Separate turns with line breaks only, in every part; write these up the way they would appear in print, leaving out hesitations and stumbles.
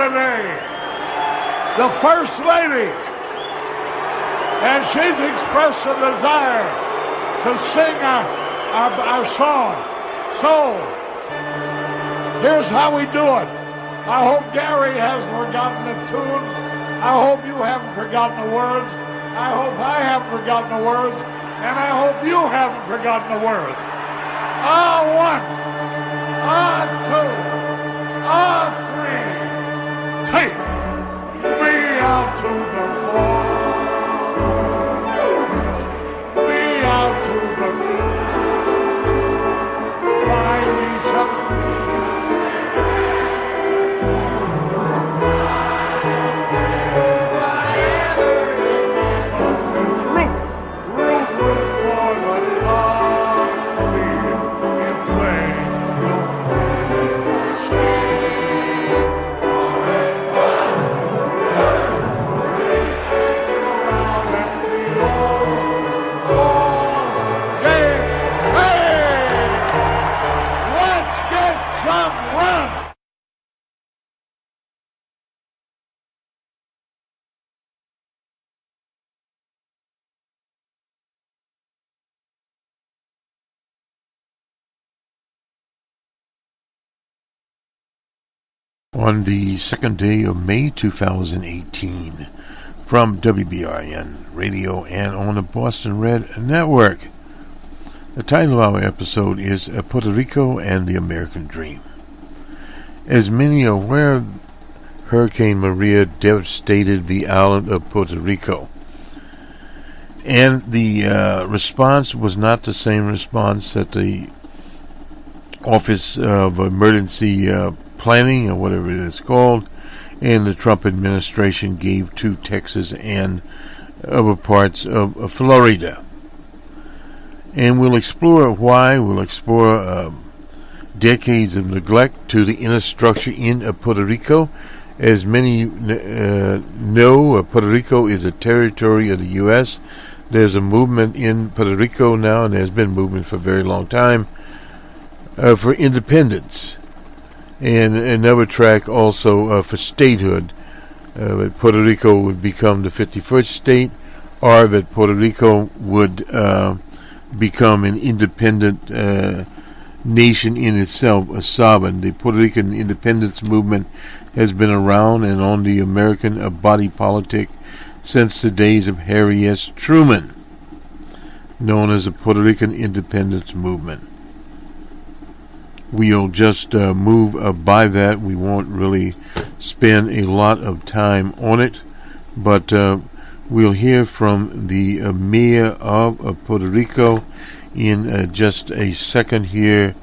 today, the First Lady, and she's expressed a desire to sing our song. So, here's how we do it. I hope Gary hasn't forgotten the tune. I hope you haven't forgotten the words. I hope I haven't forgotten the words. And I hope you haven't forgotten the words. One, two, three. Take me out to the ball. Me out to the buy me some.
On the second day of May 2018, from WBRN Radio and on the Boston Red Network. The title of our episode is Puerto Rico and the American Dream. As many are aware, Hurricane Maria devastated the island of Puerto Rico. And the response was not the same response that the Office of Emergency Planning, or whatever it is called, and the Trump administration gave to Texas and other parts of Florida. And we'll explore why. We'll explore decades of neglect to the infrastructure in Puerto Rico. As many know, Puerto Rico is a territory of the U.S. There's a movement in Puerto Rico now, and there's been movement for a very long time, for independence. And another track also for statehood, that Puerto Rico would become the 51st state, or that Puerto Rico would become an independent nation in itself, a sovereign. The Puerto Rican independence movement has been around and on the American body politic since the days of Harry S. Truman, known as the Puerto Rican independence movement. We'll just move by that. We won't really spend a lot of time on it, but we'll hear from the mayor of Puerto Rico in just a second here.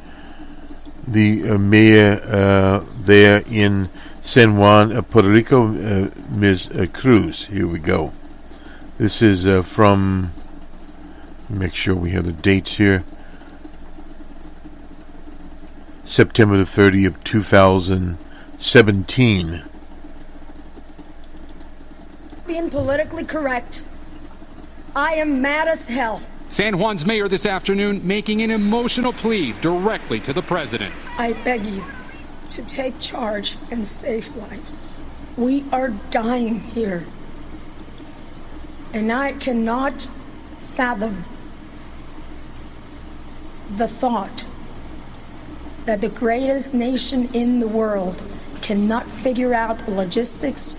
The mayor there in San Juan, Puerto Rico, Ms. Cruz. Here we go. This is from, make sure we have the dates here, September the 30th, 2017.
Being politically correct, I am mad as hell.
San Juan's mayor this afternoon making an emotional plea directly to the president.
I beg you to take charge and save lives. We are dying here. And I cannot fathom the thought that the greatest nation in the world cannot figure out the logistics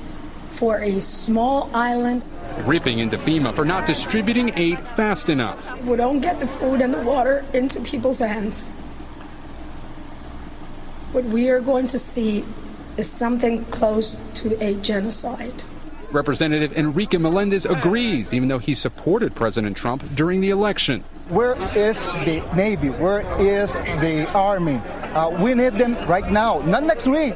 for a small island.
Ripping into FEMA for not distributing aid fast enough.
We don't get the food and the water into people's hands. What we are going to see is something close to a genocide.
Representative Enrique Melendez agrees, even though he supported President Trump during the election.
Where is the Navy? Where is the Army? We need them right now, not next week.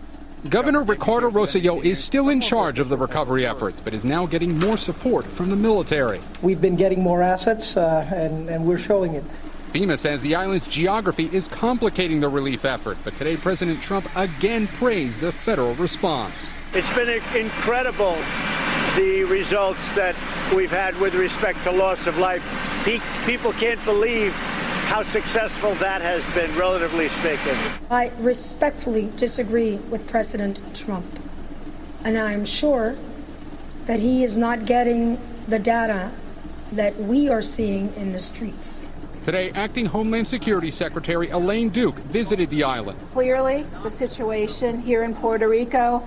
Governor Ricardo Rosselló is still in charge of the recovery efforts, but is now getting more support from the military.
We've been getting more assets, and we're showing it.
FEMA says the island's geography is complicating the relief effort, but today President Trump again praised the federal response.
It's been incredible, the results that we've had with respect to loss of life. People can't believe how successful that has been, relatively speaking.
I respectfully disagree with President Trump. And I'm sure that he is not getting the data that we are seeing in the streets.
Today, Acting Homeland Security Secretary Elaine Duke visited the island.
Clearly, the situation here in Puerto Rico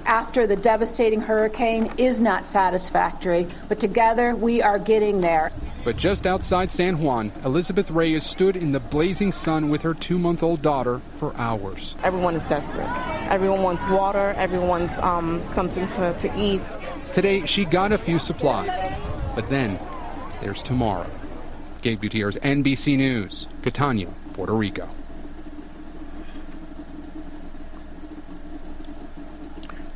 after the devastating hurricane is not satisfactory, but together we are getting there.
But just outside San Juan, Elizabeth Reyes stood in the blazing sun with her 2-month-old daughter for hours.
Everyone is desperate. Everyone wants water. Everyone wants something to eat.
Today, she got a few supplies. But then, there's tomorrow. Gabe Gutierrez, NBC News, Catania, Puerto Rico.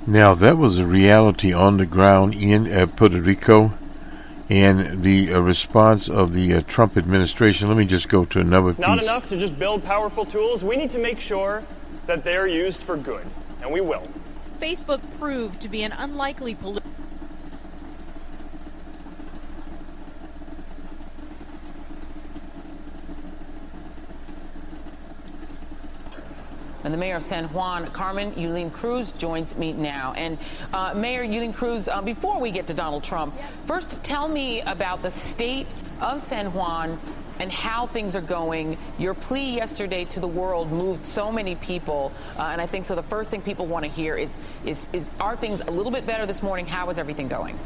Now, that was a reality on the ground in Puerto Rico and the response of the Trump administration. Let me just go to another piece.
It's not enough to just build powerful tools. We need to make sure that they're used for good, and we will.
Facebook proved to be an unlikely political.
And the mayor of San Juan, Carmen Yulín Cruz, joins me now. And Mayor Yulín Cruz, before we get to Donald Trump, first tell me about the state of San Juan and how things are going. Your plea yesterday to the world moved so many people, and I think so the first thing people want to hear is are things a little bit better this morning? How is everything going?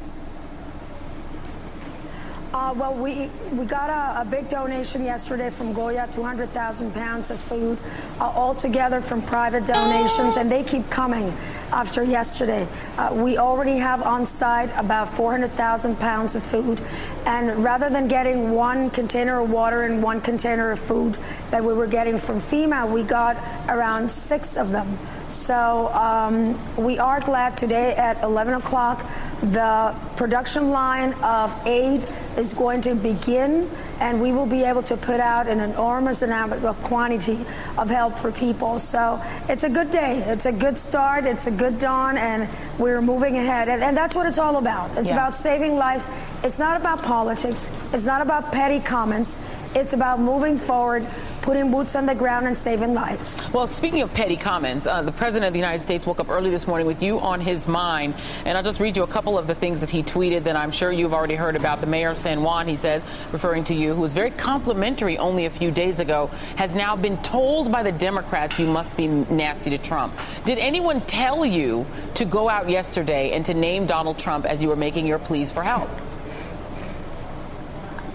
Well, we got a big donation yesterday from Goya, 200,000 pounds of food, all together from private donations, and they keep coming after yesterday. We already have on site about 400,000 pounds of food, and rather than getting one container of water and one container of food that we were getting from FEMA, we got around 6 of them. So we are glad today at 11 o'clock the production line of aid is going to begin, and we will be able to put out an enormous amount of quantity of help for people. So it's a good day. It's a good start. It's a good dawn, and we're moving ahead. And that's what it's all about. It's about saving lives. It's not about politics. It's not about petty comments. It's about moving forward, putting boots on the ground and saving lives.
Well, speaking of petty comments, the President of the United States woke up early this morning with you on his mind. And I'll just read you a couple of the things that he tweeted that I'm sure you've already heard about. The mayor of San Juan, he says, referring to you, who was very complimentary only a few days ago, has now been told by the Democrats you must be nasty to Trump. Did anyone tell you to go out yesterday and to name Donald Trump as you were making your pleas for help?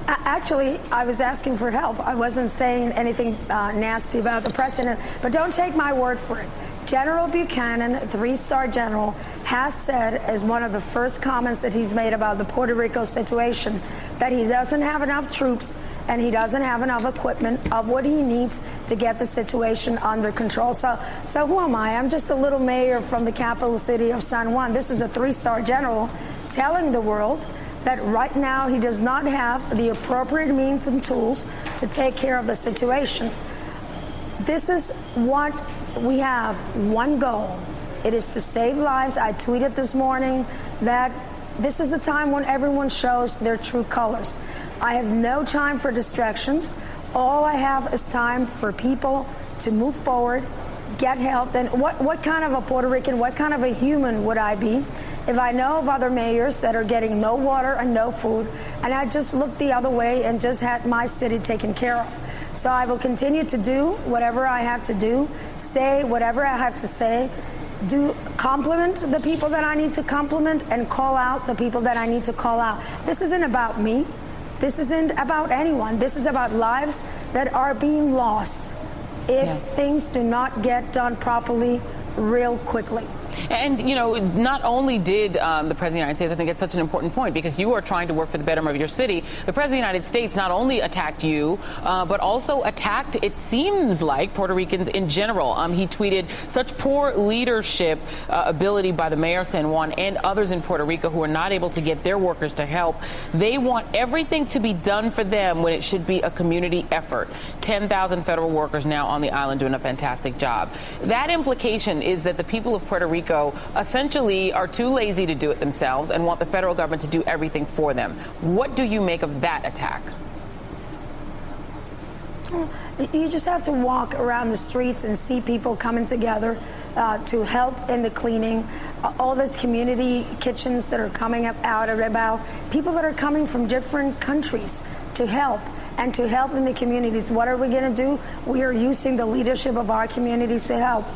Actually, I was asking for help. I wasn't saying anything nasty about the president, but don't take my word for it. General Buchanan, 3-star general, has said as one of the first comments that he's made about the Puerto Rico situation that he doesn't have enough troops and he doesn't have enough equipment of what he needs to get the situation under control. So who am I? I'm just a little mayor from the capital city of San Juan. This is a 3-star general telling the world that right now he does not have the appropriate means and tools to take care of the situation. This is what we have, one goal. It is to save lives. I tweeted this morning that this is a time when everyone shows their true colors. I have no time for distractions. All I have is time for people to move forward, get help. And what kind of a Puerto Rican, what kind of a human would I be if I know of other mayors that are getting no water and no food, and I just looked the other way and just had my city taken care of? So I will continue to do whatever I have to do, say whatever I have to say, compliment the people that I need to compliment, and call out the people that I need to call out. This isn't about me. This isn't about anyone. This is about lives that are being lost if things do not get done properly real quickly.
And, you know, not only did the President of the United States, I think it's such an important point, because you are trying to work for the betterment of your city. The President of the United States not only attacked you, but also attacked, it seems like, Puerto Ricans in general. He tweeted such poor leadership ability by the mayor of San Juan and others in Puerto Rico who are not able to get their workers to help. They want everything to be done for them when it should be a community effort. 10,000 federal workers now on the island doing a fantastic job. That implication is that the people of Puerto Rico essentially are too lazy to do it themselves and want the federal government to do everything for them. What do you make of that attack?
You just have to walk around the streets and see people coming together to help in the cleaning. All these community kitchens that are coming up out and about, people that are coming from different countries to help. And to help in the communities. What are we going to do? We are using the leadership of our communities to help.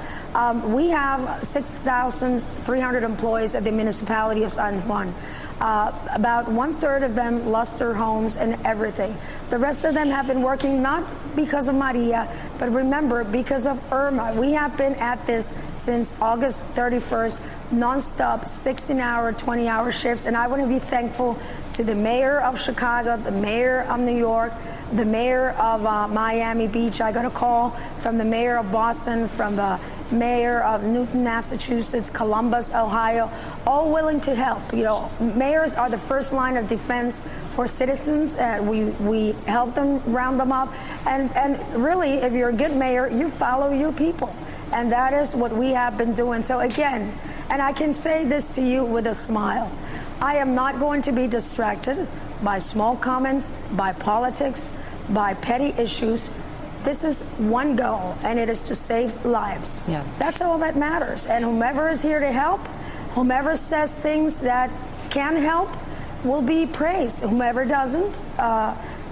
We have 6,300 employees at the municipality of San Juan. About 1/3 of them lost their homes and everything. The rest of them have been working not because of Maria, but remember, because of Irma. We have been at this since August 31st, nonstop, 16-hour, 20-hour shifts. And I want to be thankful to the mayor of Chicago, the mayor of New York, the mayor of Miami Beach. I got a call from the mayor of Boston, from the mayor of Newton, Massachusetts, Columbus, Ohio, all willing to help. You know, mayors are the first line of defense for citizens. We help them, round them up. And really, if you're a good mayor, you follow your people. And that is what we have been doing. So again, and I can say this to you with a smile, I am not going to be distracted by small comments, by politics, by petty issues. This is one goal, and it is to save lives. Yeah. That's all that matters. And whomever is here to help, whomever says things that can help, will be praised. Whomever doesn't,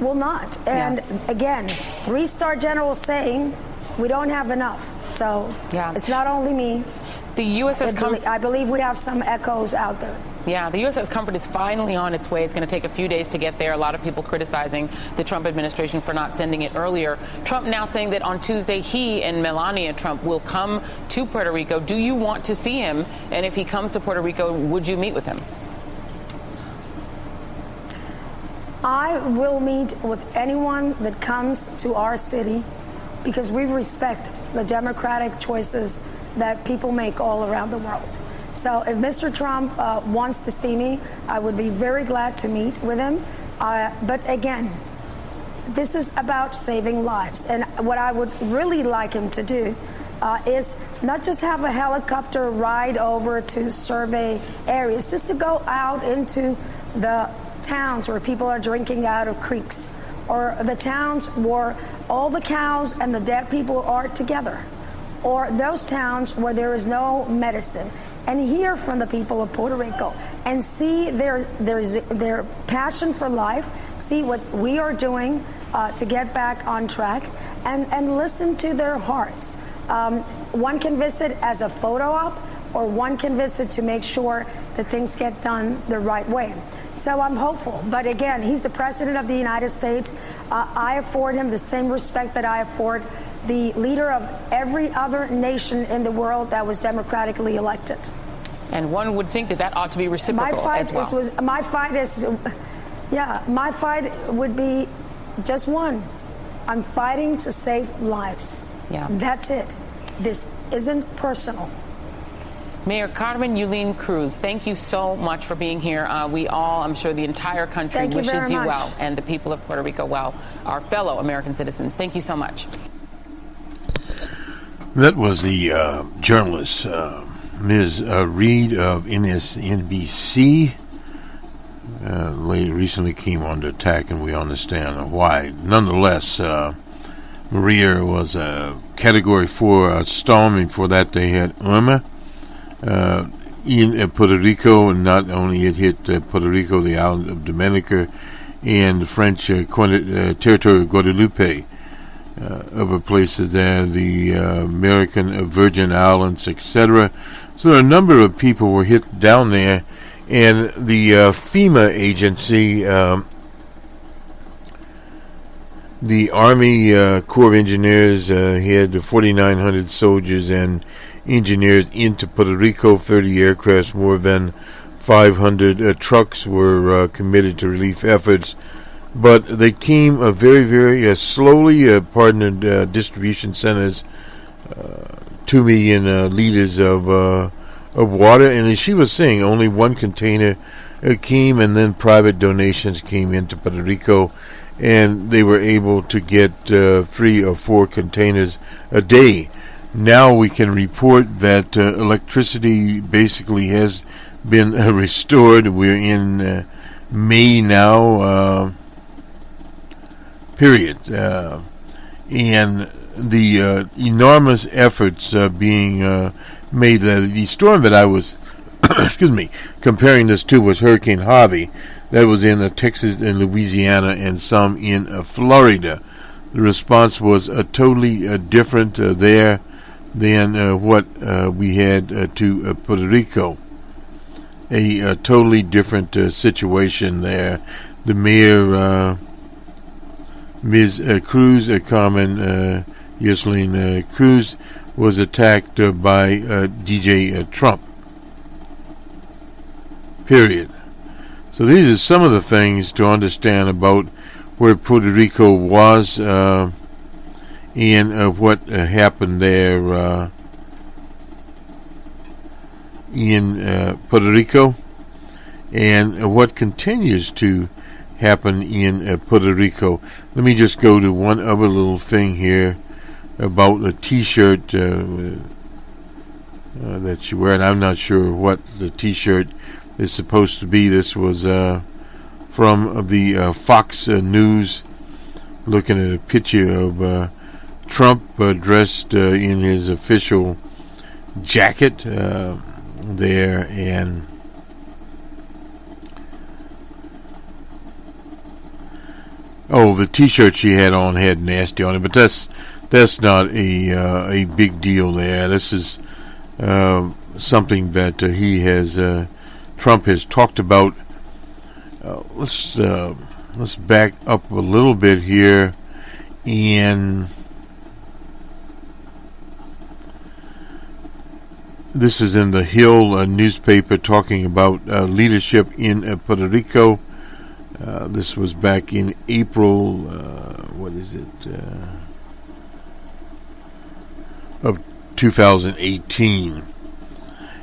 will not. And again, 3-star general saying we don't have enough. So it's not only me.
The USS
I believe we have some echoes out there.
Yeah, the USS Comfort is finally on its way. It's going to take a few days to get there. A lot of people criticizing the Trump administration for not sending it earlier. Trump now saying that on Tuesday he and Melania Trump will come to Puerto Rico. Do you want to see him? And if he comes to Puerto Rico, would you meet with him?
I will meet with anyone that comes to our city because we respect the democratic choices that people make all around the world. So if Mr. Trump wants to see me, I would be very glad to meet with him. But again, this is about saving lives. And what I would really like him to do is not just have a helicopter ride over to survey areas, just to go out into the towns where people are drinking out of creeks, or the towns where all the cows and the dead people are together, or those towns where there is no medicine, and hear from the people of Puerto Rico and see their passion for life, see what we are doing to get back on track, and listen to their hearts. One can visit as a photo op, or one can visit to make sure that things get done the right way. So I'm hopeful. But again, he's the president of the United States. I afford him the same respect that I afford the leader of every other nation in the world that was democratically elected.
And one would think that that ought to be reciprocal as well.
My fight would be just one. I'm fighting to save lives. Yeah. That's it. This isn't personal.
Mayor Carmen Yulín Cruz, thank you so much for being here. We all, I'm sure the entire country wishes you well, and the people of Puerto Rico well, our fellow American citizens. Thank you so much.
That was the journalist, Ms. Reed of NBC. Recently came under attack, and we understand why. Nonetheless, Maria was a Category 4 storm, and for that they had Irma in Puerto Rico, and not only it hit Puerto Rico, the island of Dominica, and the French territory of Guadeloupe. Other places there, the American Virgin Islands, etc. So a number of people were hit down there, and the FEMA agency, the Army Corps of Engineers, had 4,900 soldiers and engineers into Puerto Rico, 30 aircrafts, more than 500 trucks were committed to relief efforts. But they came very, very slowly. Partnered distribution centers, 2 million liters of water, and as she was saying, only one container came, and then private donations came into Puerto Rico, and they were able to get 3 or 4 containers a day. Now we can report that electricity basically has been restored. We're in May now. Period. and the enormous efforts being made. The storm that I was, comparing this to was Hurricane Harvey. That was in Texas and Louisiana and some in Florida. The response was totally different there than what we had to Puerto Rico. A totally different situation there. The mayor, Ms. Cruz, Carmen Yselin Cruz, was attacked by DJ Trump. Period. So these are some of the things to understand about where Puerto Rico was and what happened there in Puerto Rico, and what continues to happen in Puerto Rico. Let me just go to one other little thing here about a T-shirt that you wear, and I'm not sure what the T-shirt is supposed to be. This was from the Fox News, looking at a picture of Trump dressed in his official jacket there, and the T-shirt she had on had nasty on it, but that's not a big deal there. This is something that he has Trump has talked about. Let's back up a little bit here, and this is in the Hill newspaper talking about leadership in Puerto Rico. This was back in April, of 2018.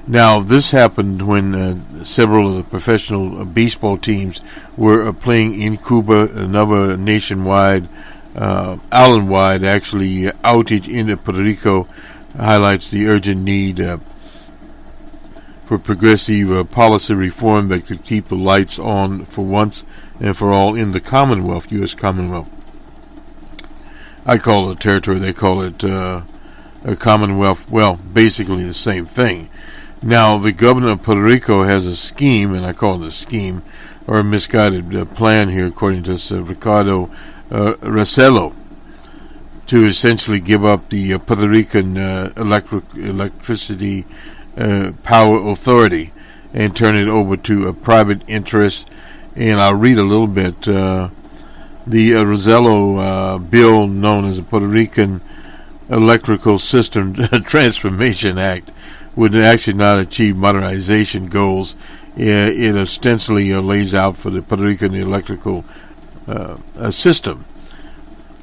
Now, this happened when several of the professional baseball teams were playing in Cuba. Another nationwide, island-wide, actually, outage in Puerto Rico highlights the urgent need for progressive policy reform that could keep the lights on for once and for all in the Commonwealth, U.S. Commonwealth. I call it a territory, they call it a Commonwealth. Well, basically the same thing. Now, the governor of Puerto Rico has a scheme, and I call it a scheme, or a misguided plan here, according to Ricardo Rossello, to essentially give up the Puerto Rican electricity power authority and turn it over to a private interest. And I'll read a little bit. The Rossello bill, known as the Puerto Rican Electrical System Transformation Act, would actually not achieve modernization goals. It ostensibly lays out for the Puerto Rican electrical system.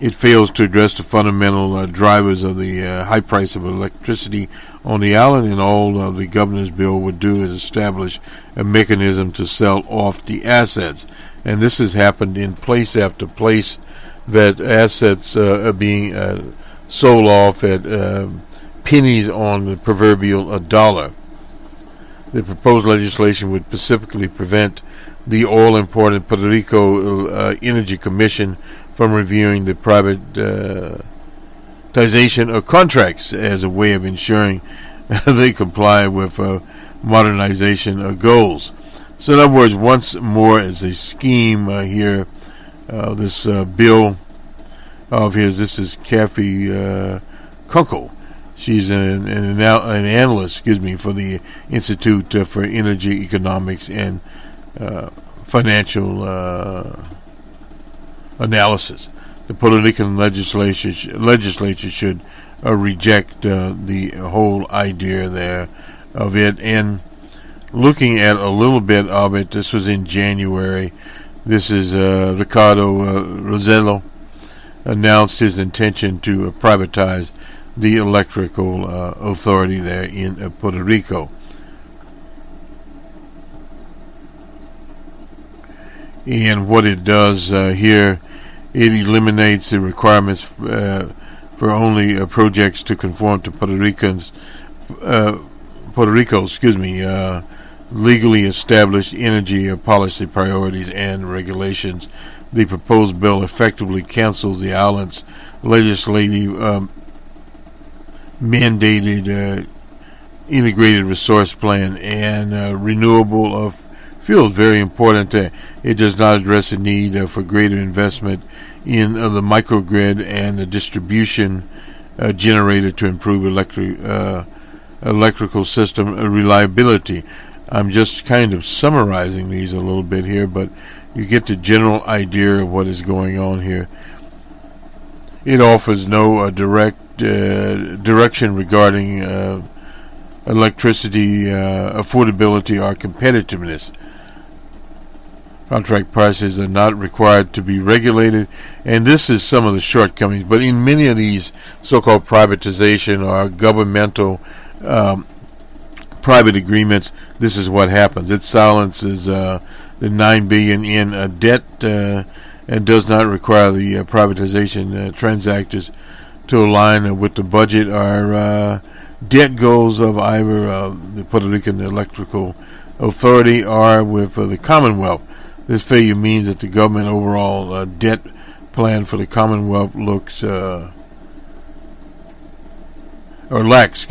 It fails to address the fundamental drivers of the high price of electricity on the island, and all the governor's bill would do is establish a mechanism to sell off the assets. And this has happened in place after place, that assets are being sold off at pennies on the proverbial dollar. The proposed legislation would specifically prevent the all-important Puerto Rico Energy Commission from reviewing the privatization of contracts as a way of ensuring they comply with modernization goals. So in other words, once more, as a scheme here, this bill of his, this is Kathy Kunkel. She's an analyst, for the Institute for Energy Economics and Financial Analysis. The Puerto Rican legislature should reject the whole idea there of it. And looking at a little bit of it, this was in January. This is Ricardo Rossello announced his intention to privatize the electrical authority there in Puerto Rico. And what it does here, it eliminates the requirements for only projects to conform to Puerto Rico's legally established energy policy priorities and regulations. The proposed bill effectively cancels the island's legislative mandated integrated resource plan and renewable of fuels. Very important. It does not address the need for greater investment in the microgrid and the distribution generator to improve electrical system reliability. I'm just kind of summarizing these a little bit here, but you get the general idea of what is going on here. It offers no direct direction regarding electricity affordability or competitiveness. Contract prices are not required to be regulated, and this is some of the shortcomings. But in many of these so-called privatization or governmental private agreements, this is what happens. It silences the $9 billion in debt and does not require the privatization transactors to align with the budget or debt goals of either the Puerto Rican Electrical Authority or with the Commonwealth. This failure means that the government overall debt plan for the Commonwealth looks or lacks,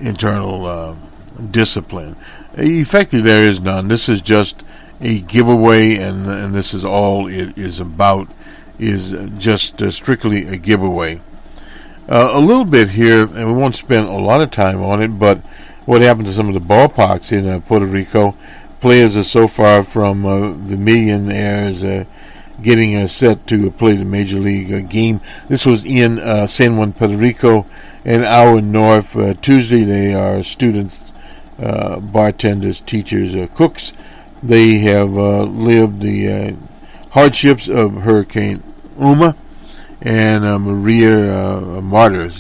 internal discipline. Effectively, there is none. This is just a giveaway, and this is all it is about, is just strictly a giveaway. A little bit here, and we won't spend a lot of time on it, but what happened to some of the ballparks in Puerto Rico. Players are so far from the millionaires getting set to play the Major League game. This was in San Juan, Puerto Rico, an hour north. Tuesday, they are students, bartenders, teachers, cooks. They have lived the hardships of Hurricane Uma and Maria Martyr,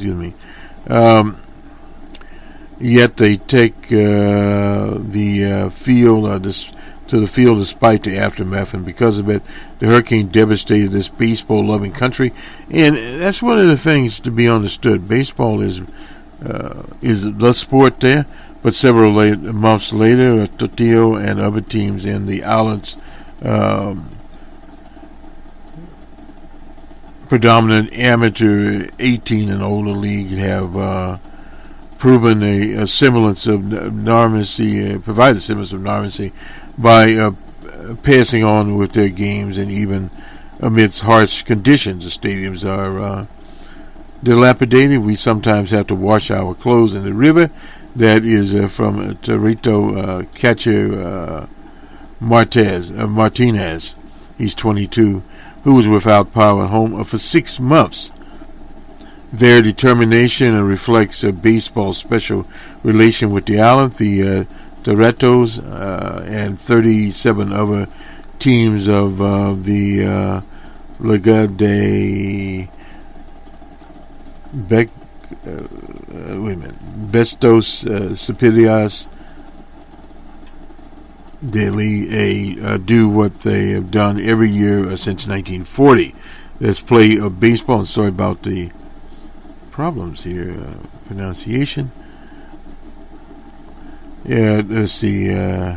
yet they take the field to the field despite the aftermath, and because of it, the hurricane devastated this baseball-loving country. And that's one of the things to be understood. Baseball is the sport there, but several months later, Tortillo and other teams in the islands, predominant amateur 18 and older league, have proven a semblance of normalcy, provide a semblance of normalcy by passing on with their games, and even amidst harsh conditions. The stadiums are dilapidated. We sometimes have to wash our clothes in the river. That is from Torito catcher Martinez. He's 22, who was without power at home for 6 months. Their determination reflects a baseball's special relation with the island. The Torettos and 37 other teams of the Liga de Bestos Superiores de do what they have done every year since 1940. Let's play baseball. And sorry about the problems here, pronunciation. Yeah, let's see. AA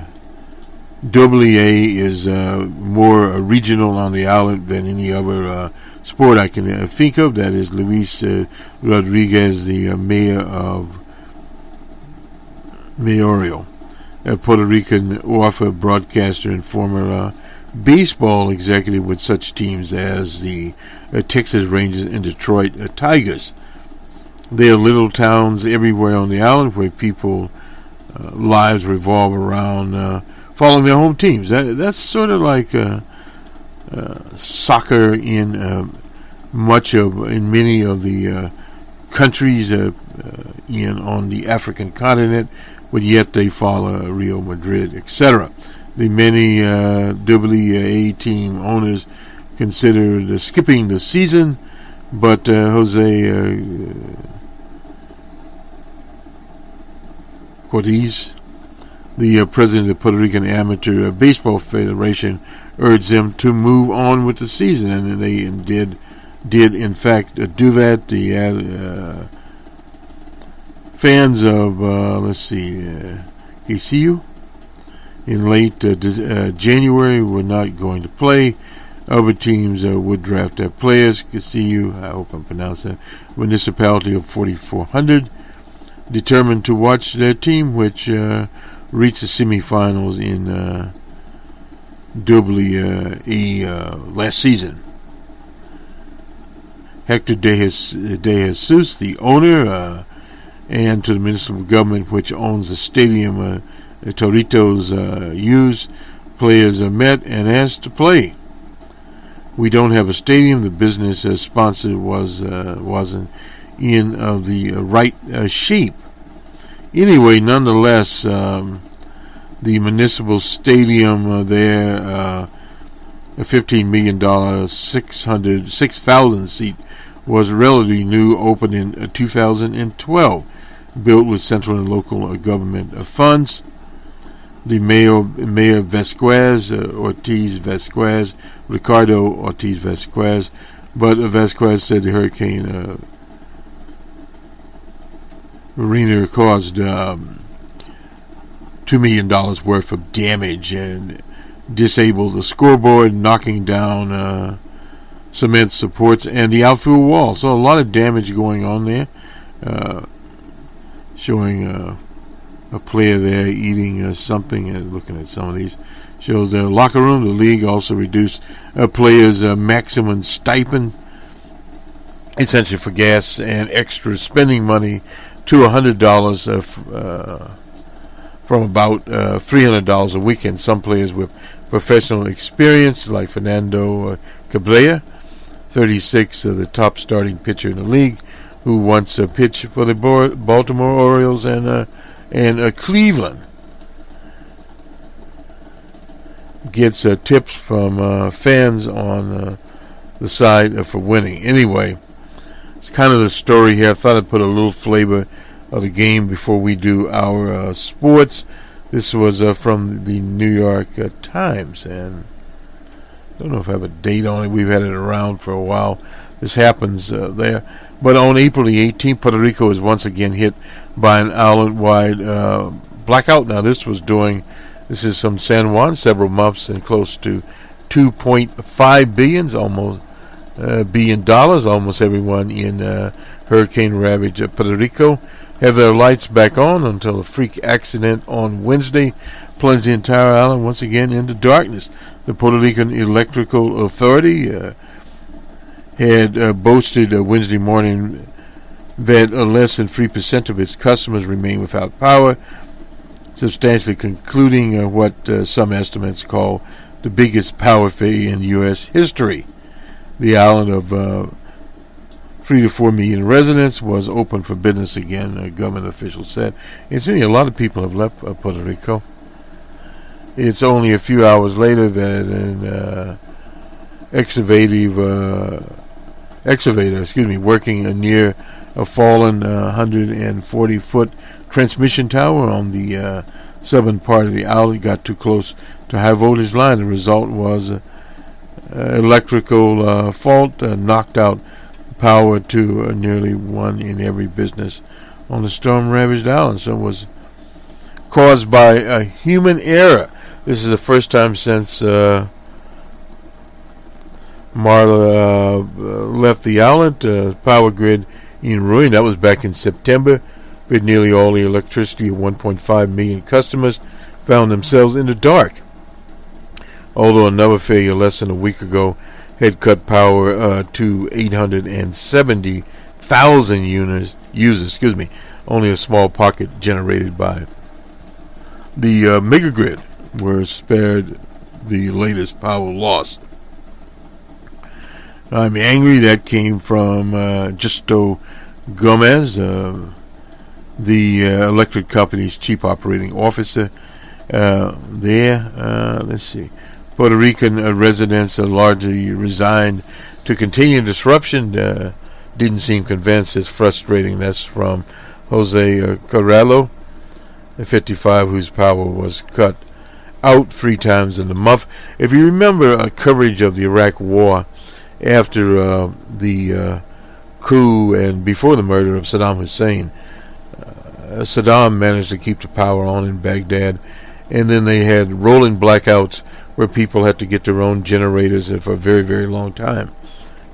is more regional on the island than any other sport I can think of. That is Luis Rodriguez, the mayor of Mayoral, a Puerto Rican author, broadcaster, and former baseball executive with such teams as the Texas Rangers and Detroit Tigers. There are little towns everywhere on the island where people lives revolve around following their home teams. That's sort of like soccer in many of the countries on the African continent, but yet they follow Real Madrid, etc. The many AA team owners consider skipping the season, but Jose Cortez, the president of the Puerto Rican Amateur Baseball Federation, urged them to move on with the season, and they did in fact do that. The fans of KCU in late January were not going to play. Other teams would draft their players. Castillo, I hope I'm pronouncing that, municipality of 4,400, determined to watch their team, which reached the semifinals in last season. Hector de Jesus, the owner, and to the municipal government, which owns the stadium Torritos use, players are met and asked to play. We don't have a stadium. The business sponsor wasn't in of the right shape. Anyway, nonetheless, the municipal stadium there, a $15 million, 6,000 seat, was relatively new, opened in 2012, built with central and local government funds. The Mayor Vasquez, Ricardo Ortiz Vasquez, but Vasquez said the Hurricane Marina caused $2 million worth of damage and disabled the scoreboard, knocking down cement supports and the outfield wall. So a lot of damage going on there. Showing a player there eating something, and looking at some of these shows their locker room. The league also reduced a player's maximum stipend, essentially for gas and extra spending money, to $100 from about $300 a weekend. Some players with professional experience, like Fernando Cabrera, 36, the top starting pitcher in the league, who once pitched for the Baltimore Orioles and Cleveland, gets tips from fans on the side for winning. Anyway, it's kind of the story here. I thought I'd put a little flavor of the game before we do our sports. This was from the New York Times, and I don't know if I have a date on it. We've had it around for a while. This happens there. But on April the 18th, Puerto Rico is once again hit by an island-wide blackout. Now, this is from San Juan, several months, and close to $2.5 billion, almost billion dollars. Almost everyone in hurricane-ravaged Puerto Rico have their lights back on until a freak accident on Wednesday plunged the entire island once again into darkness. The Puerto Rican Electrical Authority had boasted Wednesday morning that less than 3% of its customers remain without power, substantially concluding what some estimates call the biggest power failure in U.S. history. The island of 3 to 4 million residents was open for business again, government officials said. Incidentally, a lot of people have left Puerto Rico. It's only a few hours later that an excavator, working near a fallen 140-foot transmission tower on the southern part of the island, got too close to high voltage line. The result was electrical fault, knocked out power to nearly one in every business on the storm-ravaged island. So it was caused by a human error. This is the first time since Marla left the island. Power grid in ruin. That was back in September. But nearly all the electricity of 1.5 million customers found themselves in the dark. Although another failure less than a week ago had cut power to 870,000 users. Only a small pocket generated by the megagrid were spared the latest power loss. I'm angry. That came from Justo Gomez, the electric company's chief operating officer. Let's see. Puerto Rican residents largely resigned to continued disruption. Didn't seem convinced. It's frustrating. That's from Jose Carrello, 55, whose power was cut out 3 times in a month. If you remember coverage of the Iraq War after the coup and before the murder of Saddam Hussein, Saddam managed to keep the power on in Baghdad, and then they had rolling blackouts where people had to get their own generators for a very, very long time.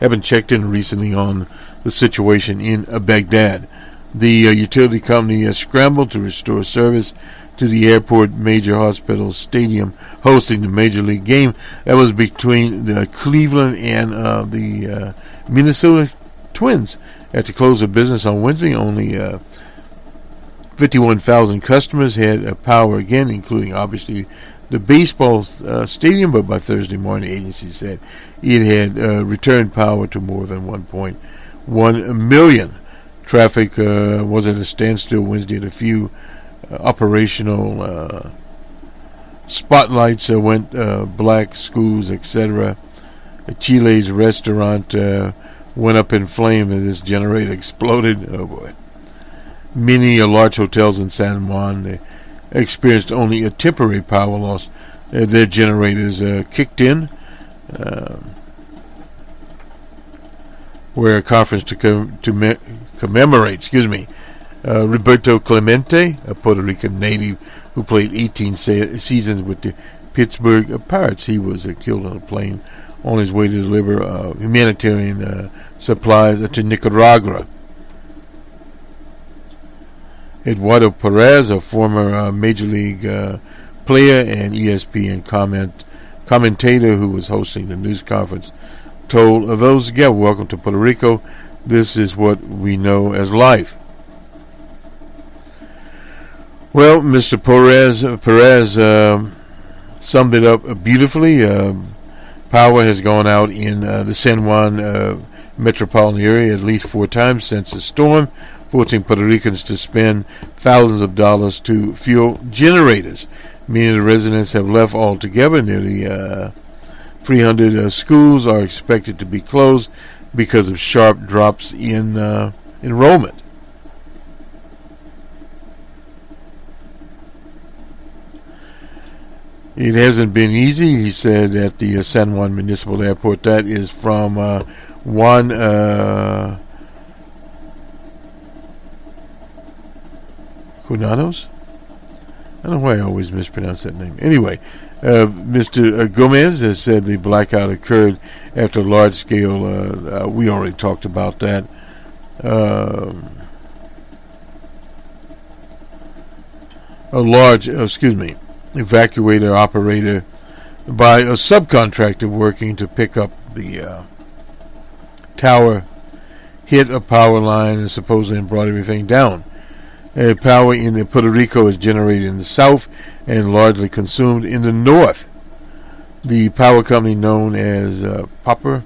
Haven't checked in recently on the situation in Baghdad. The utility company scrambled to restore service to the airport major hospital stadium hosting the Major League game that was between the Cleveland and the Minnesota Twins. At the close of business on Wednesday, only 51,000 customers had power again, including obviously the baseball stadium, but by Thursday morning, the agency said it had returned power to more than 1.1 million. Traffic was at a standstill Wednesday at a few operational spotlights went black, schools, etc. Chile's restaurant went up in flame as this generator exploded. Oh boy. Many large hotels in San Juan experienced only a temporary power loss. Their generators kicked in. Where a conference to commemorate, Roberto Clemente, a Puerto Rican native who played 18 seasons with the Pittsburgh Pirates. He was killed on a plane on his way to deliver humanitarian supplies to Nicaragua. Eduardo Perez, a former Major League player and ESPN commentator who was hosting the news conference, told those together, welcome to Puerto Rico. This is what we know as life. Well, Mr. Perez summed it up beautifully. Power has gone out in the San Juan metropolitan area at least 4 times since the storm, forcing Puerto Ricans to spend thousands of dollars to fuel generators. Many of the residents have left altogether. Nearly 300 schools are expected to be closed because of sharp drops in enrollment. It hasn't been easy, he said, at the San Juan Municipal Airport. That is from Juan Cunanos? I don't know why I always mispronounce that name. Anyway, Mr. Gomez has said the blackout occurred after a large-scale, we already talked about that, evacuator operator by a subcontractor working to pick up the tower, hit a power line and supposedly brought everything down. Power in Puerto Rico is generated in the south and largely consumed in the north. The power company known as Popper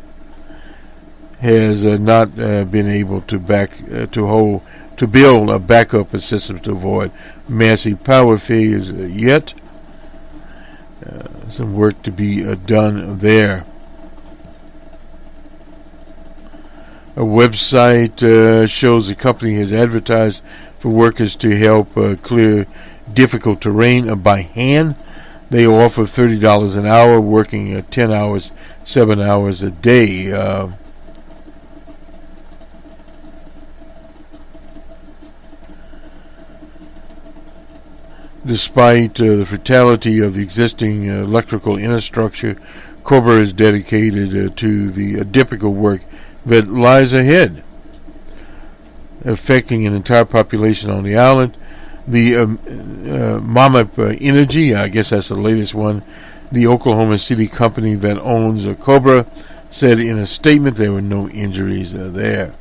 has not been able to build a backup system to avoid massive power failures yet. Some work to be done there. A website shows the company has advertised for workers to help clear difficult terrain by hand. They offer $30 an hour, working 10 hours, 7 hours a day. Despite the fatality of the existing electrical infrastructure, Cobra is dedicated to the difficult work that lies ahead, affecting an entire population on the island. The Mama Energy, I guess that's the latest one, the Oklahoma City company that owns Cobra, said in a statement there were no injuries there.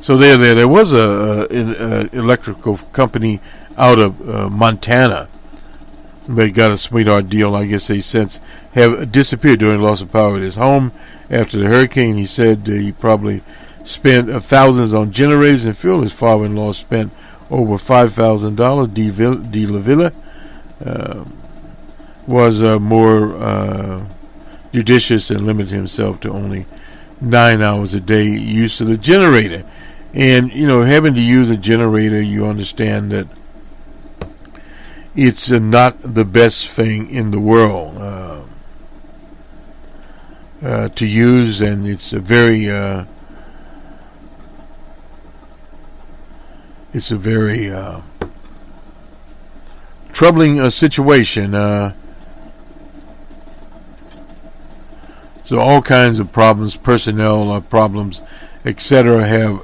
So there was an electrical company out of Montana that got a sweetheart deal. I guess they since have disappeared during loss of power at his home after the hurricane. He said he probably spent thousands on generators and fuel. His father-in-law spent over $5,000. De La Villa was more judicious and limited himself to only 9 hours a day use of the generator. And, having to use a generator, you understand that it's not the best thing in the world to use, and it's a very troubling situation. So all kinds of problems, personnel problems, etc., have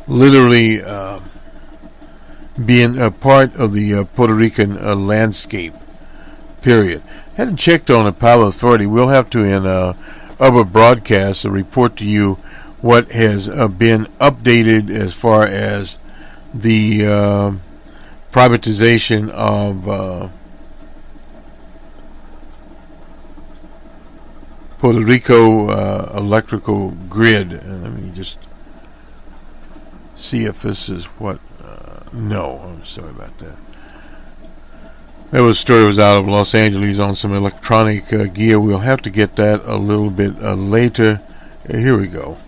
literally been a part of the Puerto Rican landscape, period. Hadn't checked on the Power Authority. We'll have to, in other broadcasts, report to you what has been updated as far as the privatization of Puerto Rico electrical grid. Let me just see if this is what. No, I'm sorry about that. That was a story was out of Los Angeles on some electronic gear. We'll have to get that a little bit later. Here we go.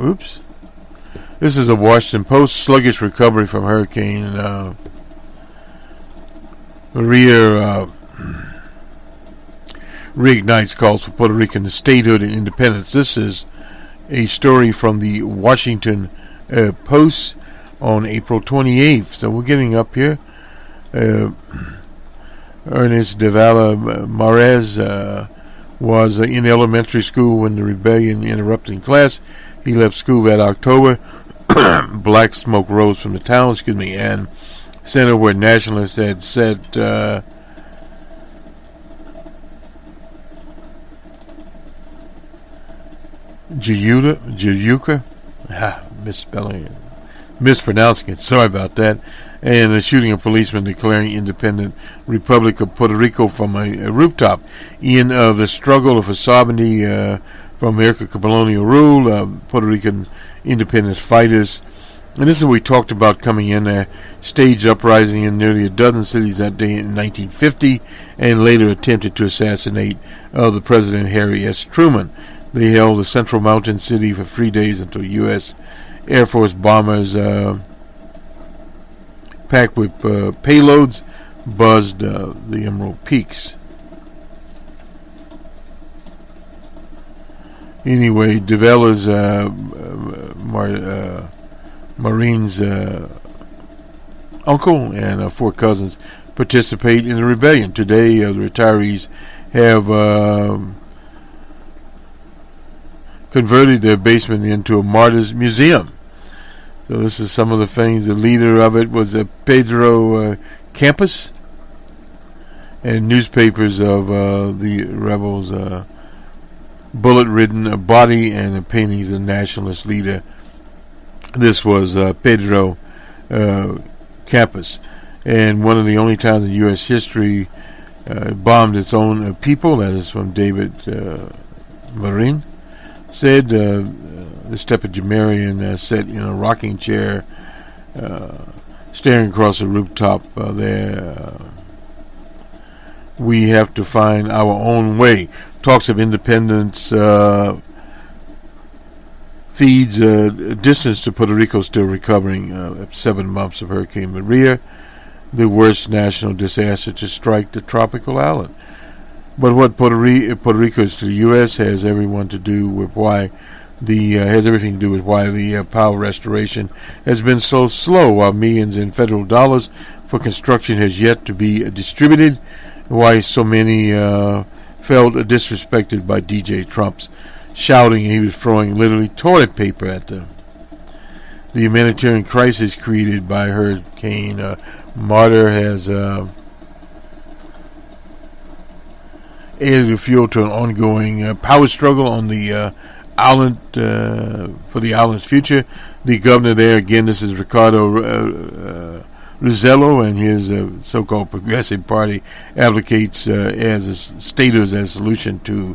Oops. This is a Washington Post. Sluggish recovery from Hurricane Maria reignites calls for Puerto Rican statehood and independence. This is a story from the Washington Post on April 28th. So we're getting up here. Ernest de Valla Mares was in elementary school when the rebellion interrupted class. He left school that October. Black smoke rose from the town, and center where nationalists had set Jayuca, mispronouncing it, sorry about that, and the shooting of policemen declaring independent Republic of Puerto Rico from a rooftop. In the struggle for sovereignty from American colonial rule, Puerto Rican independence fighters, and this is what we talked about coming in, staged uprising in nearly a dozen cities that day in 1950, and later attempted to assassinate the President Harry S. Truman. They held the Central Mountain City for 3 days until U.S. Air Force bombers packed with payloads buzzed the Emerald Peaks. Anyway, de Vella's Marine's uncle and 4 cousins participate in the rebellion. Today, the retirees have converted their basement into a martyrs museum. So this is some of the things. The leader of it was Pedro Campos, and newspapers of the rebels' bullet-ridden body and the paintings of nationalist leader. This was Pedro Campos, and one of the only times in U.S. history bombed its own people. That is from David Marine. Said this septuagenarian sat in a rocking chair staring across a rooftop there. We have to find our own way. Talks of independence feeds distance to Puerto Rico still recovering 7 months of Hurricane Maria, the worst national disaster to strike the tropical island. But what Puerto Rico is to the U.S. has everything to do with why the power restoration has been so slow, while millions in federal dollars for construction has yet to be distributed. Why so many felt disrespected by DJ Trump's shouting he was throwing literally toilet paper at them. The humanitarian crisis created by Hurricane Martyr has added fuel to an ongoing power struggle on the island for the island's future. The governor there, again, this is Ricardo Rosello, and his so-called Progressive Party advocates as a status as a solution to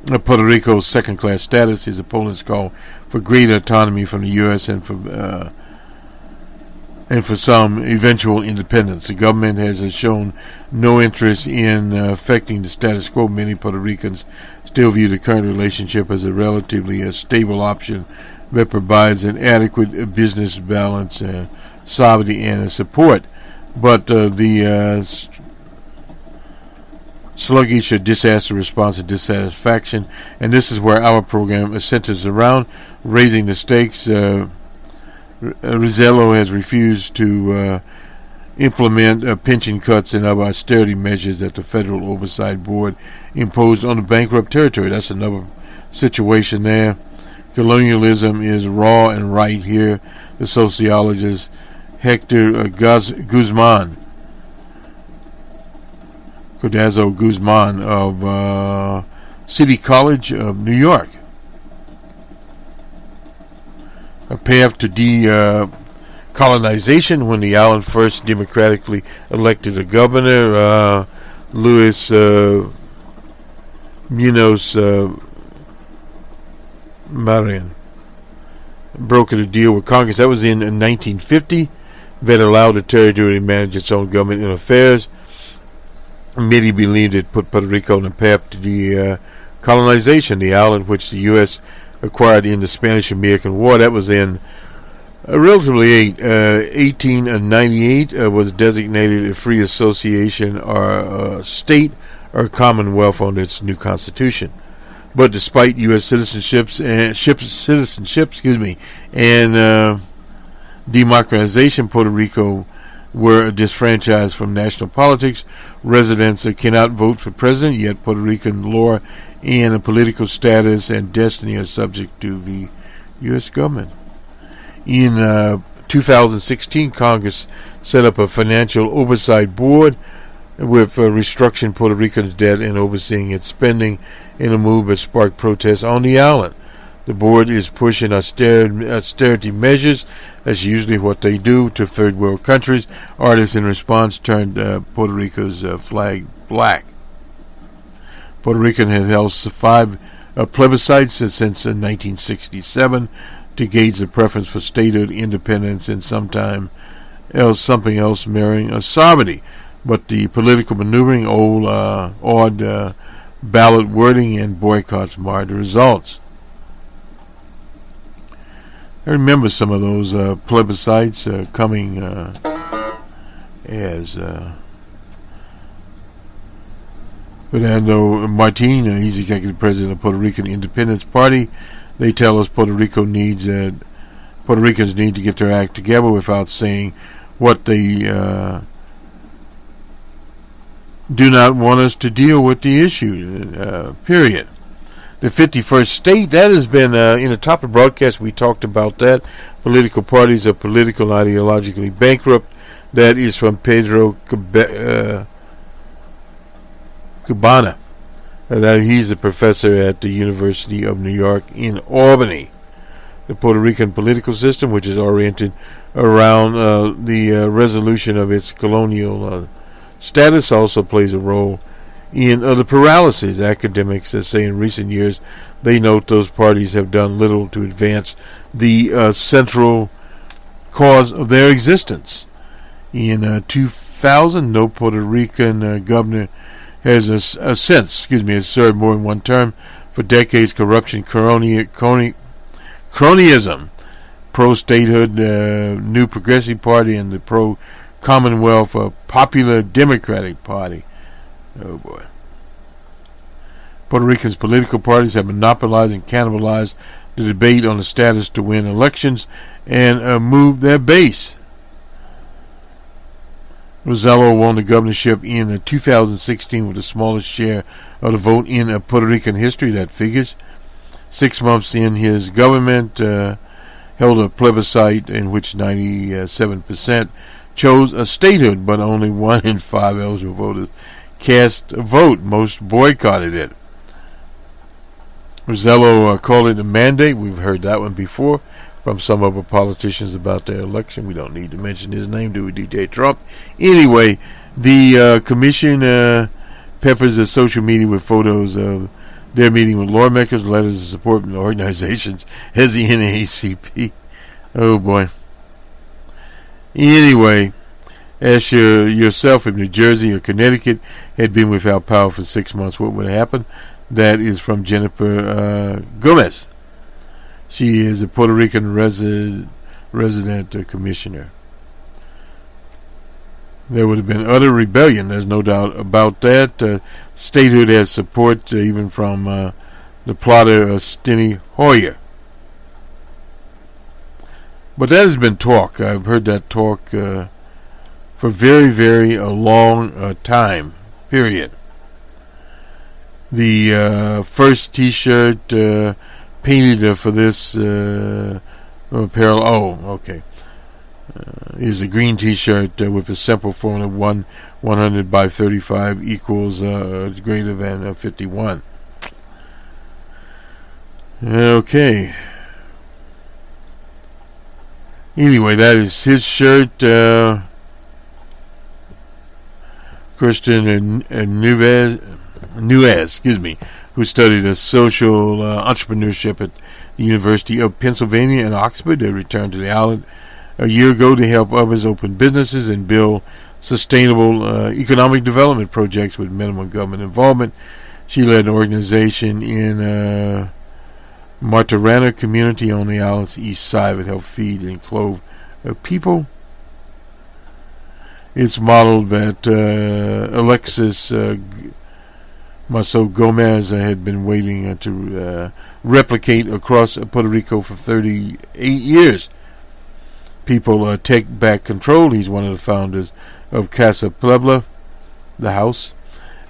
Puerto Rico's second-class status. His opponents call for greater autonomy from the U.S. and for some eventual independence. The government has shown no interest in affecting the status quo. Many Puerto Ricans still view the current relationship as a relatively stable option that provides an adequate business balance, sovereignty, and support. But the sluggish disaster response and dissatisfaction, and this is where our program centers around, raising the stakes. Rosello has refused to implement pension cuts and other austerity measures that the Federal Oversight Board imposed on the bankrupt territory. That's another situation there. Colonialism is raw and right here. The sociologist Hector Guzman of City College of New York. A path to decolonization when the island first democratically elected a governor, Luis Munoz Marin, brokered a deal with Congress. That was in 1950 that allowed the territory to manage its own government and affairs. Many believed it put Puerto Rico on the path to decolonization, the island which the U.S. acquired in the Spanish-American War. That was in relatively 1898, was designated a free association or state or commonwealth under its new constitution. But despite U.S. citizenship and democratization, Puerto Rico were disfranchised from national politics. Residents cannot vote for president, yet Puerto Rican law and political status and destiny are subject to the U.S. government. In 2016, Congress set up a financial oversight board with restructuring Puerto Rico's debt and overseeing its spending in a move that sparked protests on the island. The board is pushing austerity measures. That's usually what they do to third world countries. Artists in response turned Puerto Rico's flag black. Puerto Rico has held 5 plebiscites since 1967 to gauge the preference for statehood, independence, and something else mirroring a sovereignty. But the political maneuvering, odd ballot wording, and boycotts marred the results. I remember some of those plebiscites coming as Fernando Martin, he's executive president of Puerto Rican Independence Party. They tell us Puerto Ricans need to get their act together without saying what they do not want us to deal with the issue, period. The 51st state, that has been in the top of the broadcast, we talked about that. Political parties are political and ideologically bankrupt. That is from Pedro Cabana. He's a professor at the University of New York in Albany. The Puerto Rican political system, which is oriented around the resolution of its colonial status, also plays a role in the paralysis. Academics say in recent years they note those parties have done little to advance the central cause of their existence. In 2000, no Puerto Rican governor has has served more than one term. For decades, corruption, cronyism, pro-statehood, New Progressive Party, and the pro-Commonwealth Popular Democratic Party. Oh boy. Puerto Rico's political parties have monopolized and cannibalized the debate on the status to win elections and moved their base. Rosello won the governorship in 2016 with the smallest share of the vote in Puerto Rican history. That figures. 6 months in, his government held a plebiscite in which 97% chose a statehood, but only 1 in 5 eligible voters cast a vote. Most boycotted it. Rosello called it a mandate. We've heard that one before from some of the politicians about their election. We don't need to mention his name, do we, DJ Trump? Anyway, the commission peppers the social media with photos of their meeting with lawmakers, letters of support from organizations as the NAACP. Oh boy. Anyway, as yourself in New Jersey or Connecticut had been without power for 6 months, what would happen? That is from Jennifer Gomez. She is a Puerto Rican resident commissioner. There would have been utter rebellion, there's no doubt about that. Statehood has support even from the plotter Steny Hoyer. But that has been talk. I've heard that talk for for very, very a long time, period. The first T-shirt painted for this apparel, is a green T-shirt with a simple formula 100 by 35 equals greater than 51. Okay. Anyway, that is his shirt. Christian Nuez, who studied social entrepreneurship at the University of Pennsylvania in Oxford. They returned to the island a year ago to help others open businesses and build sustainable economic development projects with minimum government involvement. She led an organization in Martorana community on the island's east side that helped feed and clothe people. It's modeled that Alexis Maso Gomez had been waiting to replicate across Puerto Rico for 38 years. People take back control. He's one of the founders of Casa Puebla, the house,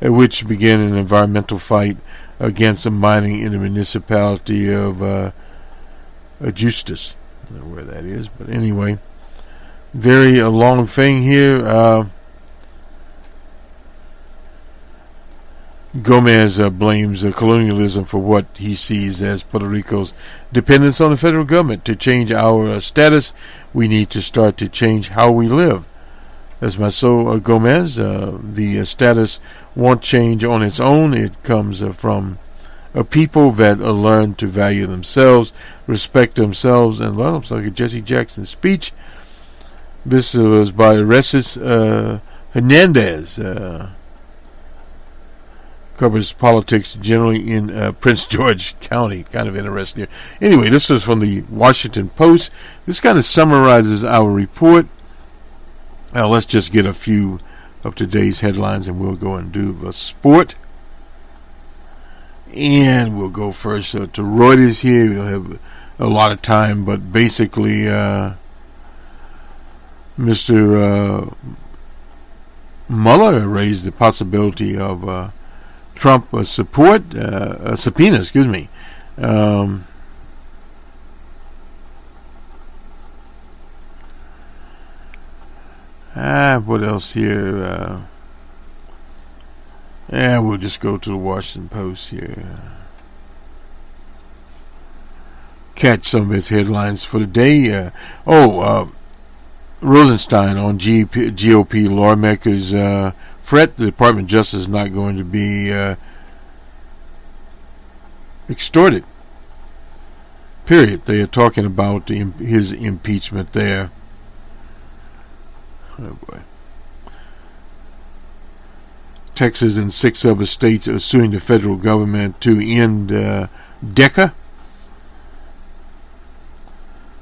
which began an environmental fight against mining in the municipality of Justus. I don't know where that is, but anyway, very long thing here. Gomez blames colonialism for what he sees as Puerto Rico's dependence on the federal government. To change our status, we need to start to change how we live. As Maso Gomez, the status won't change on its own. It comes from a people that learn to value themselves, respect themselves, and love. It's like a Jesse Jackson speech. This was by Resis Hernandez. Covers politics generally in Prince George County. Kind of interesting here. Anyway, this is from the Washington Post. This kind of summarizes our report. Now let's just get a few of today's headlines and we'll go and do the sport. And we'll go first to Reuters here. We don't have a lot of time, but basically Mr. Mueller raised the possibility of Trump support, subpoena, what else here? We'll just go to the Washington Post here. Catch some of its headlines for the day. Rosenstein on GOP lawmakers fret the Department of Justice is not going to be extorted. Period. They are talking about his impeachment there. Oh boy. Texas and 6 other states are suing the federal government to end DECA.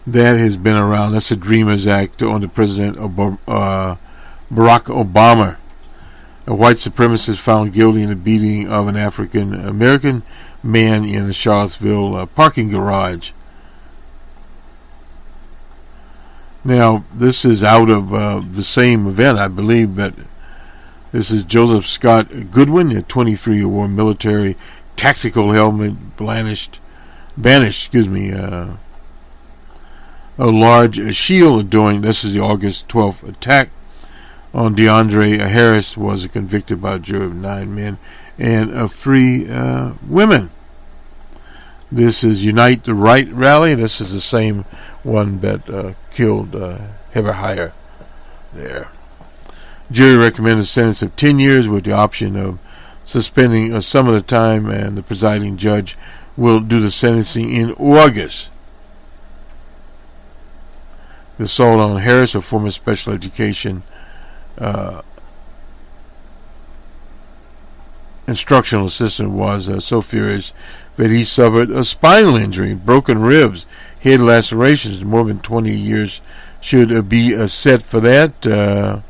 That has been around. That's the Dreamers Act under President Barack Obama. A white supremacist found guilty in the beating of an African American man in a Charlottesville parking garage. Now, this is out of the same event, I believe, but this is Joseph Scott Goodwin, a 23-year-old military tactical helmet banished, a large shield during, this is the August 12th attack on DeAndre Harris, was convicted by a jury of 9 men and 3 women. This is Unite the Right rally. This is the same one that killed Heber Heyer there. Jury recommended a sentence of 10 years with the option of suspending some of the time, and the presiding judge will do the sentencing in August. The assault on Harris, a former special education instructional assistant, was so furious that he suffered a spinal injury, broken ribs, head lacerations. More than 20 years should be set for that.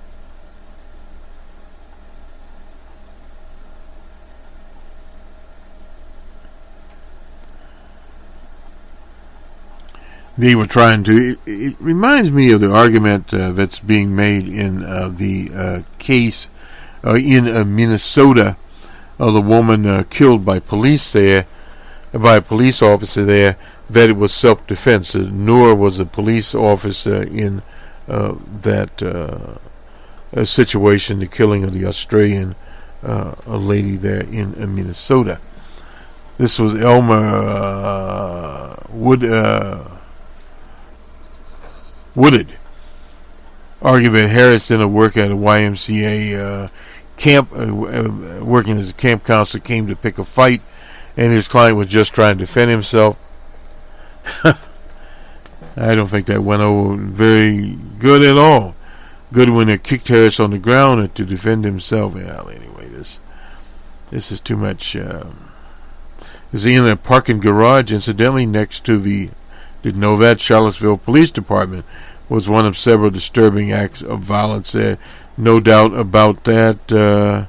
they were trying to. It reminds me of the argument that's being made in the case in Minnesota of the woman killed by police there, by a police officer there, that it was self-defense. Noor was a police officer in that situation, the killing of the Australian a lady there in Minnesota. This was Elmer Woodard. Argued that Harris didn't work at a YMCA camp, working as a camp counselor, came to pick a fight, and his client was just trying to defend himself. I don't think that went over very good at all. Goodwin kicked Harris on the ground to defend himself. Well, anyway, this is too much. Is in a parking garage, incidentally, next to the, didn't know that, Charlottesville Police Department, was one of several disturbing acts of violence there. No doubt about that.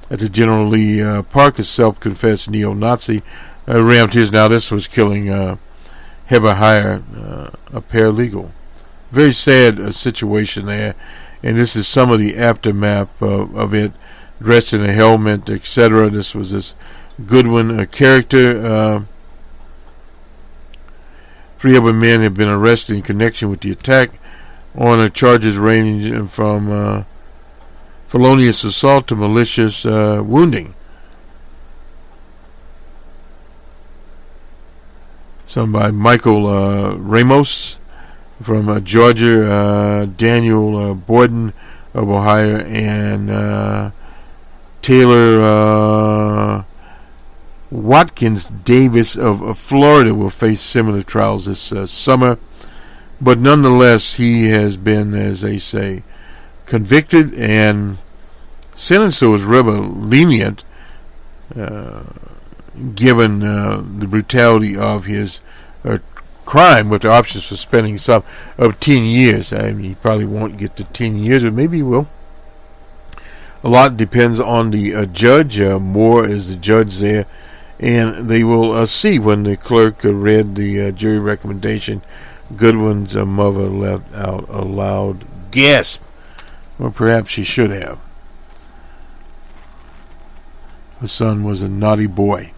At the General Lee Park, a self-confessed neo-Nazi rammed his. Now this was killing Heber Heyer, a paralegal. Very sad situation there, and this is some of the aftermath of it. Dressed in a helmet, etc. This was this Goodwin character. 3 other men have been arrested in connection with the attack on charges ranging from felonious assault to malicious wounding. Some by Michael Ramos from Georgia, Daniel Borden of Ohio, and Taylor Watkins Davis of Florida will face similar trials this summer. But nonetheless, he has been, as they say, convicted and sentenced was rather lenient, given the brutality of his crime, with the options for spending some of 10 years. I mean, he probably won't get to 10 years, but maybe he will. A lot depends on the judge. Moore is the judge there, and they will see when the clerk read the jury recommendation. Goodwin's mother let out a loud gasp, or perhaps she should have. Her son was a naughty boy.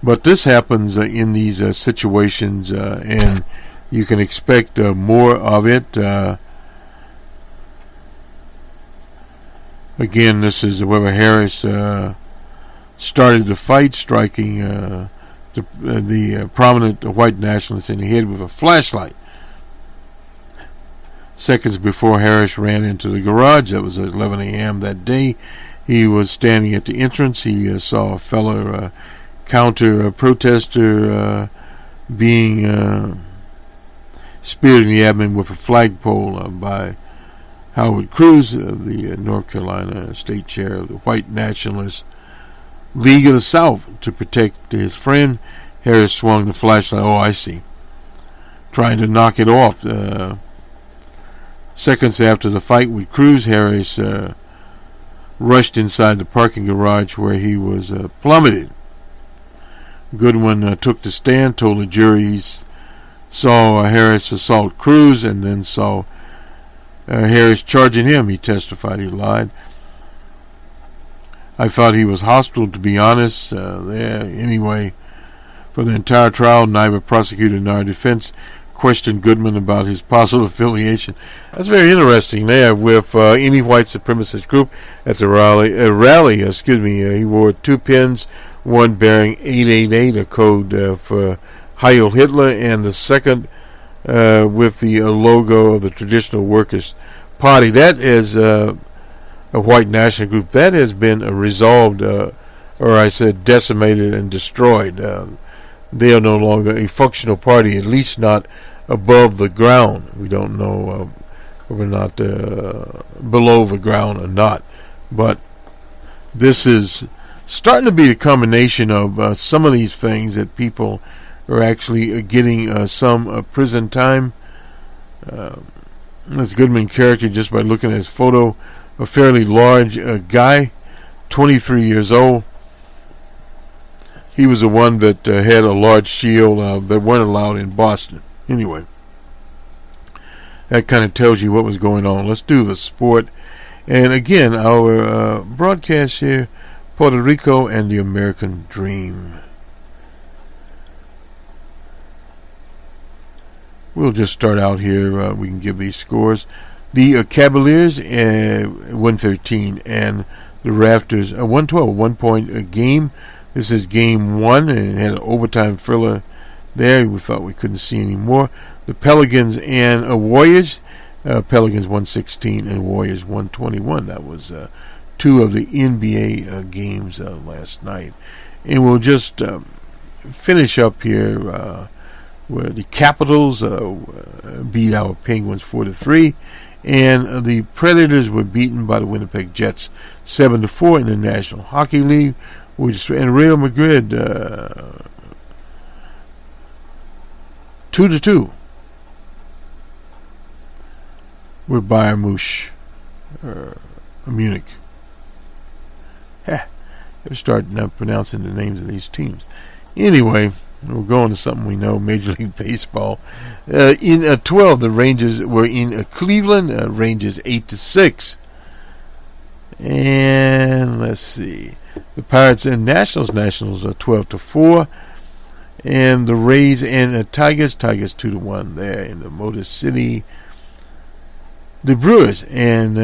But this happens in these situations, and you can expect more of it. Again, this is Weber Harris started the fight, striking the prominent white nationalist in the head with a flashlight. Seconds before Harris ran into the garage, that was at 11 a.m. that day, he was standing at the entrance. He saw a fellow counter-protester being speared in the abdomen with a flagpole by Howard Cruz, the North Carolina state chair of the White Nationalist League of the South. To protect his friend, Harris swung the flashlight. Oh, I see. Trying to knock it off. Seconds after the fight with Cruz, Harris rushed inside the parking garage where he was plummeted. Goodwin took the stand, told the jury he saw Harris assault Cruz and then saw Harris charging him. He testified he lied. I thought he was hostile, to be honest. Anyway, for the entire trial, neither prosecutor nor defense questioned Goodman about his possible affiliation. That's very interesting there with any white supremacist group at the rally. He wore 2 pins, one bearing 888, a code for Heil Hitler, and the second with the logo of the Traditional Workers' Party. That is a white national group that has been resolved, decimated and destroyed. They are no longer a functional party, at least not above the ground. We don't know whether or not below the ground or not. But this is starting to be a combination of some of these things that people are actually getting some prison time. This Goodman character, just by looking at his photo, a fairly large guy, 23 years old. He was the one that had a large shield that weren't allowed in Boston. Anyway, that kind of tells you what was going on. Let's do the sport. And again, our broadcast here, Puerto Rico and the American Dream. We'll just start out here. We can give these scores. The Cavaliers, 113, and the Raptors, 112, 1 point game. This is game one, and it had an overtime thriller there. We thought we couldn't see any more. The Pelicans and Warriors, Pelicans 116 and Warriors 121. That was two of the NBA games last night. And we'll just finish up here where the Capitals beat our Penguins 4-3, and the Predators were beaten by the Winnipeg Jets 7-4 in the National Hockey League. And Real Madrid 2-2 with Bayern Munich. They're starting out pronouncing the names of these teams. Anyway, we'll go on to something we know, Major League Baseball. In 12, the Rangers were in Cleveland, Rangers 8-6. And let's see. The Pirates and Nationals are 12-4. And the Rays and Tigers 2-1 there in the Motor City. The Brewers and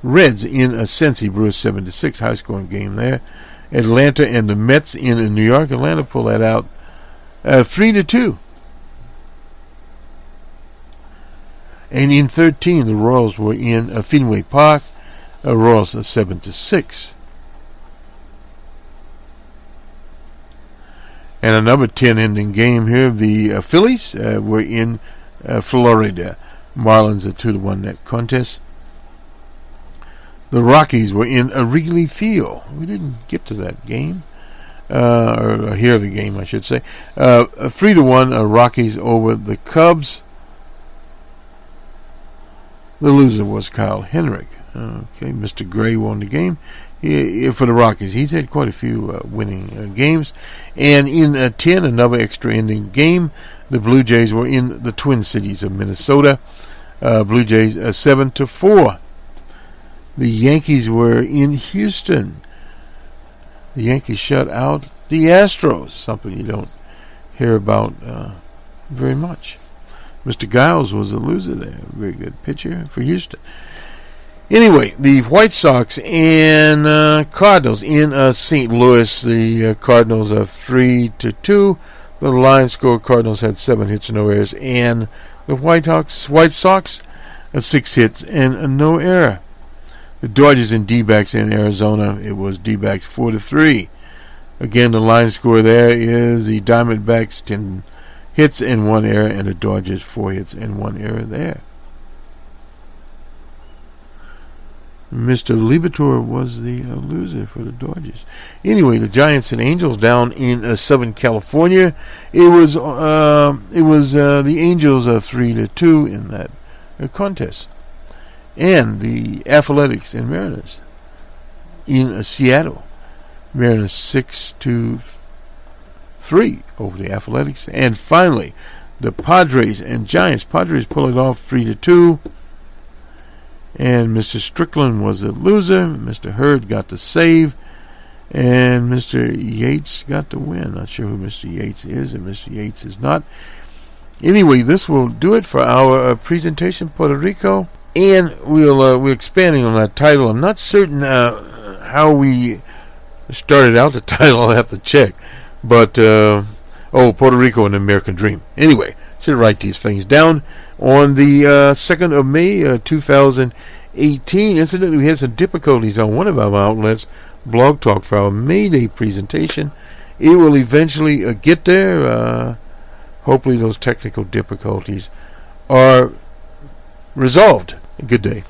Reds in Cincy, Brewers 7-6, high scoring game there. Atlanta and the Mets in New York. Atlanta pulled that out 3-2. And in 13, the Royals were in Fenway Park. Royals 7-6. And another 10-inning game here. The Phillies were in Florida. Marlins a 2-1 net contest. The Rockies were in Wrigley Field. We didn't get to that game, or hear the game, I should say. 3-1 Rockies over the Cubs. The loser was Kyle Henrik. Okay, Mr. Gray won the game for the Rockies. He's had quite a few winning games. And in 10, another extra inning game. The Blue Jays were in the Twin Cities of Minnesota. Blue Jays 7-4. The Yankees were in Houston. The Yankees shut out the Astros, something you don't hear about very much. Mr. Giles was a loser there. Very good pitcher for Houston. Anyway, the White Sox and Cardinals in St. Louis. The Cardinals are 3-2. The line score, Cardinals had 7 hits and no errors. And the White Sox 6 hits and no error. The Dodgers and D-backs in Arizona, it was D-backs 4-3. Again, the line score there is the Diamondbacks 10 hits and 1 error, and the Dodgers 4 hits and 1 error there. Mr. Liberatore was the loser for the Dodgers. Anyway, the Giants and Angels down in Southern California. It was the Angels 3-2 in that contest. And the Athletics and Mariners in Seattle. Mariners 6-3 over the Athletics. And finally, the Padres and Giants. Padres pull it off 3-2. And Mr. Strickland was the loser. Mr. Hurd got the save. And Mr. Yates got the win. Not sure who Mr. Yates is, and Mr. Yates is not. Anyway, this will do it for our presentation, Puerto Rico. And we're expanding on that title. I'm not certain how we started out the title. I'll have to check. But, Puerto Rico and the American Dream. Anyway, should write these things down. On the 2nd of May, 2018, incidentally, we had some difficulties on one of our outlets, Blog Talk, for our May Day presentation. It will eventually get there. Hopefully those technical difficulties are resolved. Good day.